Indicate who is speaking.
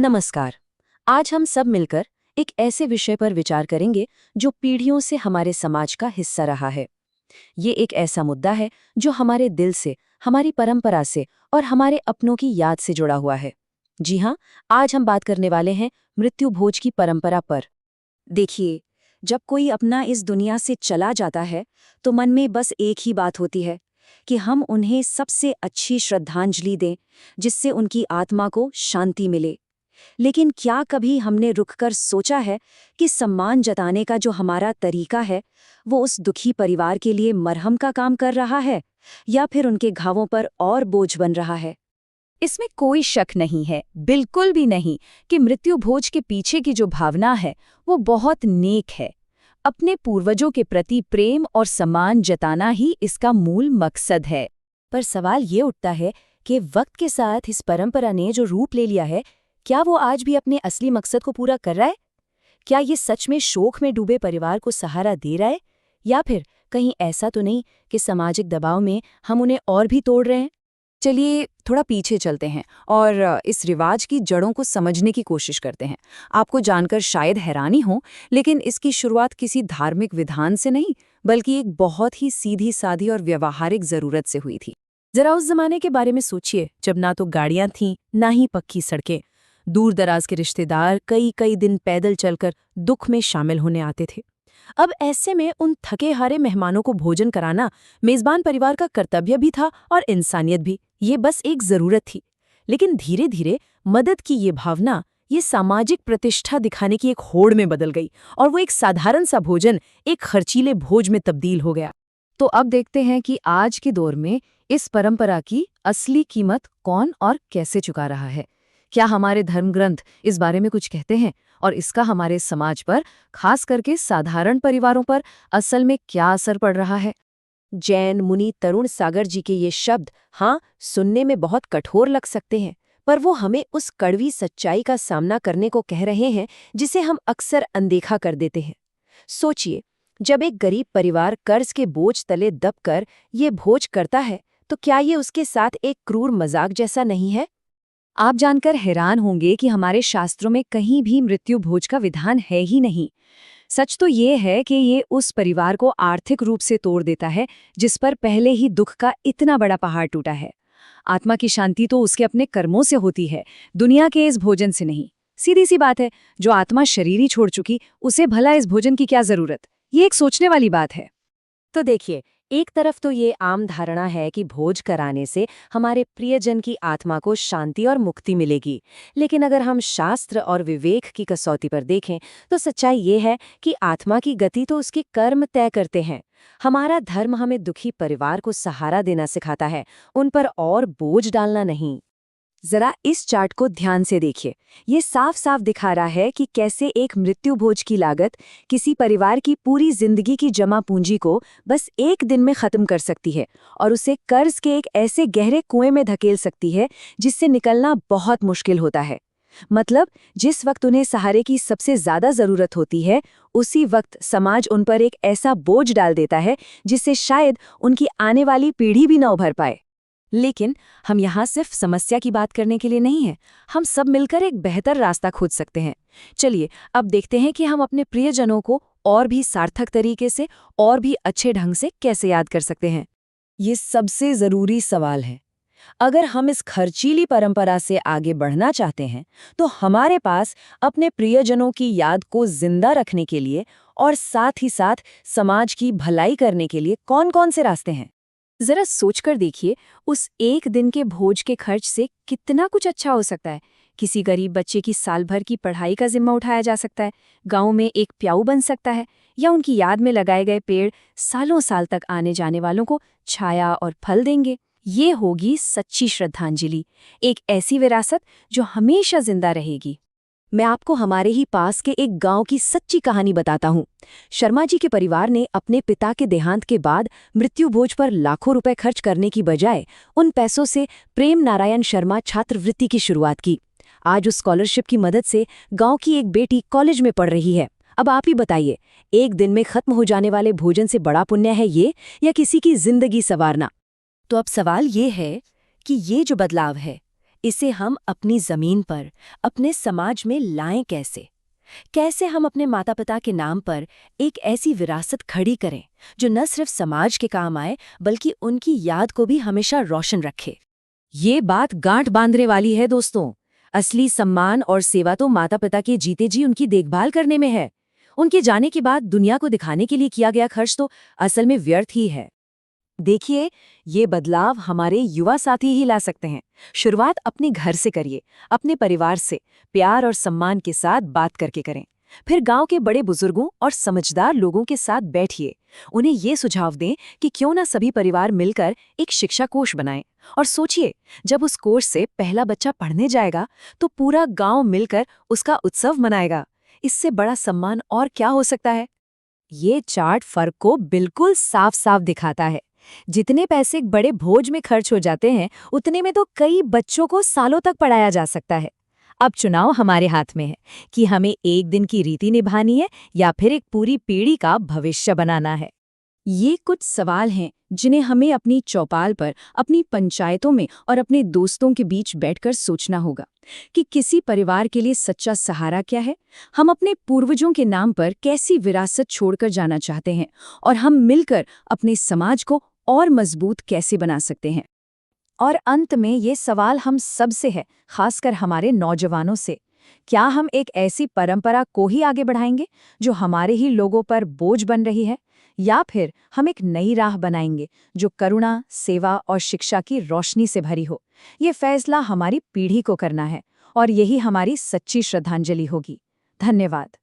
Speaker 1: नमस्कार। आज हम सब मिलकर एक ऐसे विषय पर विचार करेंगे जो पीढ़ियों से हमारे समाज का हिस्सा रहा है। ये एक ऐसा मुद्दा है जो हमारे दिल से, हमारी परंपरा से और हमारे अपनों की याद से जुड़ा हुआ है। जी हाँ, आज हम बात करने वाले हैं मृत्यु भोज की परंपरा पर। देखिए, जब कोई अपना इस दुनिया से चला जाता है तो मन में बस एक ही बात होती है कि हम उन्हें सबसे अच्छी श्रद्धांजलि दें, जिससे उनकी आत्मा को शांति मिले। लेकिन क्या कभी हमने रुककर सोचा है कि सम्मान जताने का जो हमारा तरीका है, वो उस दुखी परिवार के लिए मरहम का काम कर रहा है या फिर उनके घावों पर और बोझ बन रहा है?
Speaker 2: इसमें कोई शक नहीं है, बिल्कुल भी नहीं, कि मृत्यु भोज के पीछे की जो भावना है वो बहुत नेक है। अपने पूर्वजों के प्रति प्रेम और सम्मान जताना ही इसका मूल मकसद है।
Speaker 1: पर सवाल ये उठता है कि वक्त के साथ इस परंपरा ने जो रूप ले लिया है, क्या वो आज भी अपने असली मकसद को पूरा कर रहा है? क्या ये सच में शोक में डूबे परिवार को सहारा दे रहा है, या फिर कहीं ऐसा तो नहीं कि सामाजिक दबाव में हम उन्हें और भी तोड़ रहे हैं?
Speaker 2: चलिए थोड़ा पीछे चलते हैं और इस रिवाज की जड़ों को समझने की कोशिश करते हैं। आपको जानकर शायद हैरानी हो, लेकिन इसकी शुरुआत किसी धार्मिक विधान से नहीं, बल्कि एक बहुत ही सीधी सादी और व्यवहारिक जरूरत से हुई थी।
Speaker 1: जरा उस जमाने के बारे में सोचिए, जब ना तो गाड़ियां थीं, ना ही पक्की सड़कें। दूर दराज के रिश्तेदार कई कई दिन पैदल चलकर दुख में शामिल होने आते थे। अब ऐसे में उन थके हारे मेहमानों को भोजन कराना मेजबान परिवार का कर्तव्य भी था और इंसानियत भी। ये बस एक जरूरत थी। लेकिन धीरे धीरे मदद की ये भावना, ये सामाजिक प्रतिष्ठा दिखाने की एक होड़ में बदल गई और वो एक साधारण सा भोजन एक खर्चीले भोज में तब्दील हो गया।
Speaker 2: तो अब देखते हैं कि आज के दौर में इस परंपरा की असली कीमत कौन और कैसे चुका रहा है। क्या हमारे धर्मग्रंथ इस बारे में कुछ कहते हैं, और इसका हमारे समाज पर, खास करके साधारण परिवारों पर, असल में क्या असर पड़ रहा है?
Speaker 1: जैन मुनि तरुण सागर जी के ये शब्द, हाँ, सुनने में बहुत कठोर लग सकते हैं, पर वो हमें उस कड़वी सच्चाई का सामना करने को कह रहे हैं जिसे हम अक्सर अनदेखा कर देते हैं। सोचिए, जब एक गरीब परिवार कर्ज के बोझ तले दबकर ये भोज करता है, तो क्या ये उसके साथ एक क्रूर मजाक जैसा नहीं है?
Speaker 2: आप जानकर हैरान होंगे कि हमारे शास्त्रों में कहीं भी मृत्यु भोज का विधान है ही नहीं। सच तो ये है कि ये उस परिवार को आर्थिक रूप से तोड़ देता है जिस पर पहले ही दुख का इतना बड़ा पहाड़ टूटा है। आत्मा की शांति तो उसके अपने कर्मों से होती है, दुनिया के इस भोजन से नहीं। सीधी सी बात है, जो आत्मा शरीर ही छोड़ चुकी, उसे भला इस भोजन की क्या जरूरत? ये एक सोचने वाली बात है।
Speaker 1: तो देखिए, एक तरफ तो ये आम धारणा है कि भोज कराने से हमारे प्रियजन की आत्मा को शांति और मुक्ति मिलेगी। लेकिन अगर हम शास्त्र और विवेक की कसौटी पर देखें, तो सच्चाई ये है कि आत्मा की गति तो उसके कर्म तय करते हैं। हमारा धर्म हमें दुखी परिवार को सहारा देना सिखाता है, उन पर और बोझ डालना नहीं।
Speaker 2: जरा इस चार्ट को ध्यान से देखिए। ये साफ साफ दिखा रहा है कि कैसे एक मृत्यु भोज की लागत किसी परिवार की पूरी जिंदगी की जमा पूंजी को बस एक दिन में खत्म कर सकती है और उसे कर्ज के एक ऐसे गहरे कुएं में धकेल सकती है जिससे निकलना बहुत मुश्किल होता है। मतलब, जिस वक्त उन्हें सहारे की सबसे ज्यादा जरूरत होती है, उसी वक्त समाज उन पर एक ऐसा बोझ डाल देता है जिससे शायद उनकी आने वाली पीढ़ी भी न उभर पाए। लेकिन हम यहाँ सिर्फ समस्या की बात करने के लिए नहीं हैं, हम सब मिलकर एक बेहतर रास्ता खोज सकते हैं। चलिए अब देखते हैं कि हम अपने प्रियजनों को और भी सार्थक तरीके से और भी अच्छे ढंग से कैसे याद कर सकते हैं। ये सबसे ज़रूरी सवाल है। अगर हम इस खर्चीली परंपरा से आगे बढ़ना चाहते हैं, तो हमारे पास अपने प्रियजनों की याद को जिंदा रखने के लिए और साथ ही साथ समाज की भलाई करने के लिए कौन-कौन से रास्ते हैं। जरा सोचकर देखिए, उस एक दिन के भोज के खर्च से कितना कुछ अच्छा हो सकता है। किसी गरीब बच्चे की साल भर की पढ़ाई का जिम्मा उठाया जा सकता है, गांव में एक प्याऊ बन सकता है, या उनकी याद में लगाए गए पेड़ सालों साल तक आने जाने वालों को छाया और फल देंगे। ये होगी सच्ची श्रद्धांजलि, एक ऐसी विरासत जो हमेशा जिंदा रहेगी। मैं आपको हमारे ही पास के एक गांव की सच्ची कहानी बताता हूँ। शर्मा जी के परिवार ने अपने पिता के देहांत के बाद मृत्यु भोज पर लाखों रुपए खर्च करने की बजाय उन पैसों से प्रेम नारायण शर्मा छात्रवृत्ति की शुरुआत की। आज उस स्कॉलरशिप की मदद से गांव की एक बेटी कॉलेज में पढ़ रही है। अब आप ही बताइए, एक दिन में खत्म हो जाने वाले भोजन से बड़ा पुण्य है ये, या किसी की जिंदगी संवारना? तो अब सवाल ये है कि ये जो बदलाव है, इसे हम अपनी जमीन पर, अपने समाज में लाएं कैसे? कैसे हम अपने माता पिता के नाम पर एक ऐसी विरासत खड़ी करें जो न सिर्फ समाज के काम आए बल्कि उनकी याद को भी हमेशा रोशन रखे?
Speaker 1: ये बात गांठ बांधने वाली है दोस्तों। असली सम्मान और सेवा तो माता पिता के जीते जी उनकी देखभाल करने में है। उनके जाने के बाद दुनिया को दिखाने के लिए किया गया खर्च तो असल में व्यर्थ ही है।
Speaker 2: देखिए, ये बदलाव हमारे युवा साथी ही ला सकते हैं। शुरुआत अपने घर से करिए, अपने परिवार से प्यार और सम्मान के साथ बात करके करें। फिर गांव के बड़े बुजुर्गों और समझदार लोगों के साथ बैठिए, उन्हें ये सुझाव दें कि क्यों ना सभी परिवार मिलकर एक शिक्षा कोष बनाएं। और सोचिए, जब उस कोष से पहला बच्चा पढ़ने जाएगा तो पूरा गांव मिलकर उसका उत्सव मनाएगा। इससे बड़ा सम्मान और क्या हो सकता है? ये चार्ट फर्क को बिल्कुल साफ साफ दिखाता है। जितने पैसे एक बड़े भोज में खर्च हो जाते हैं, उतने में तो कई बच्चों को सालों तक पढ़ाया जा सकता है। अब चुनाव हमारे हाथ में है कि हमें एक दिन की रीति निभानी है या फिर एक पूरी पीढ़ी का भविष्य बनाना है। ये कुछ सवाल हैं जिन्हें हमें अपनी चौपाल पर, अपनी पंचायतों में और अपने दोस्तों के बीच बैठकर सोचना होगा कि किसी परिवार के लिए सच्चा सहारा क्या है, हम अपने पूर्वजों के नाम पर कैसी विरासत छोड़कर जाना चाहते हैं और हम मिलकर अपने समाज को और मजबूत कैसे बना सकते हैं। और अंत में ये सवाल हम सब से है, खासकर हमारे नौजवानों से। क्या हम एक ऐसी परंपरा को ही आगे बढ़ाएंगे जो हमारे ही लोगों पर बोझ बन रही है, या फिर हम एक नई राह बनाएंगे जो करुणा, सेवा और शिक्षा की रोशनी से भरी हो? ये फैसला हमारी पीढ़ी को करना है और यही हमारी सच्ची श्रद्धांजलि होगी। धन्यवाद।